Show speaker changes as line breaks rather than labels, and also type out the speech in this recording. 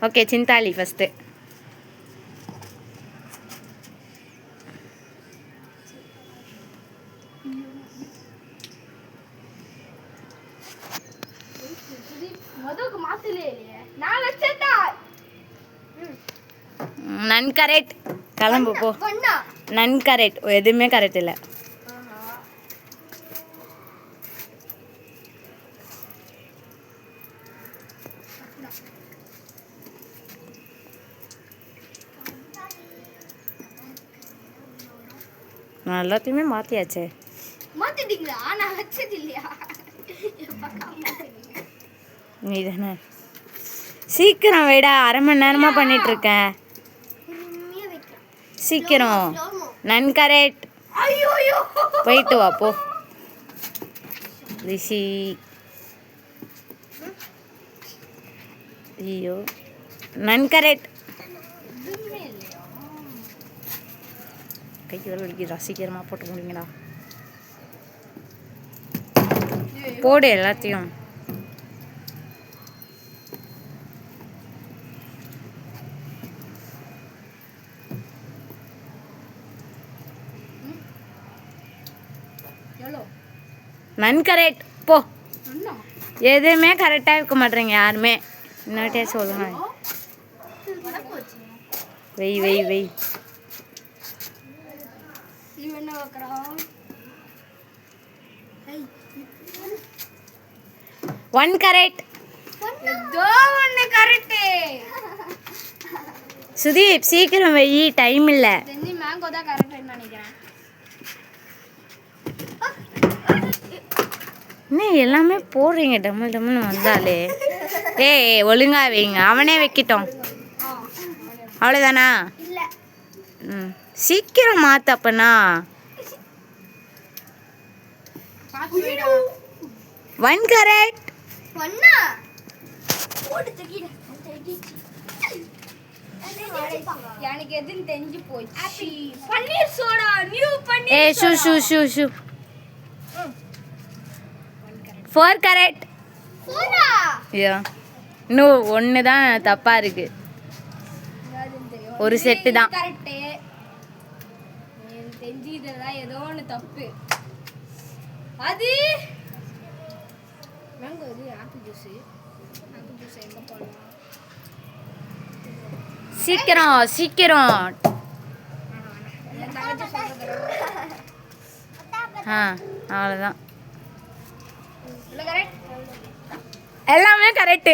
Okay சிந்தாலி first. None correct. கிளம்பு போ. நன் கரெக்ட். எதுவுமே கரெக்ட் இல்லை. நான் எல்லாத்தையுமே மாற்றியாச்சே.
மாத்திட்டீங்களா? நான் வச்சது இல்லையா?
நீ தானே சீக்கிரம் வைடா. அரை மணி நேரமாக பண்ணிகிட்ருக்கேன். சீக்கிரம். நன் கரெக்ட். போயிட்டு வா போ ரிஷி. ஐயோ நன் கரெக்ட். கைக்கு வலிக்குதா? சீக்கிரமாக போட்டு முடிங்கடா. போடு எல்லாத்தையும். None correct. போ. எதுவுமே கரெக்டாக இருக்க மாட்டேறீங்க யாருமே. இன்னொட்டே சொல்லுங்க. வெய் வெய் வெய். One correct. சுதீப் சீக்கிரம் வெய், டைம் இல்லை.
மேங்கோ தான் கரெக்ட்னு நினைக்கிறேன்.
என்ன எல்லாமே போடுறீங்க டம்மு டம்முன்னு வந்தாலே. ஏய் ஒழுங்கா வைங்க. அவனே வைக்கிட்டோம். அவ்வளோதானா? ம் சீக்கிரம் மாற்றப்பண்ணா. One correct.
எனக்கு எதுன்னு தெரிஞ்சு போச்சு. பன்னீர் சோடா. நியூ பன்னீர்.
ஏய் ஷூ ஷூ ஷூ ஷூ. 4 கரெக்ட். யா இன்னும் ஒன்று தான் தப்பாக இருக்கு. ஒரு செட்டு தான்
கரெக்ட். தெரிஞ்சு இதெல்லாம் ஏதோ ஒன்று தப்பு. அது மேங்கோ. இது ஆப்பிள் ஜூஸ். ஆப்பிள் ஜூஸ் எங்கே போடலாம்?
சீக்கிரம் சீக்கிரம். அவ்வளோதான்.
கரெக்ட்.
எல்லாமே கரெக்டு.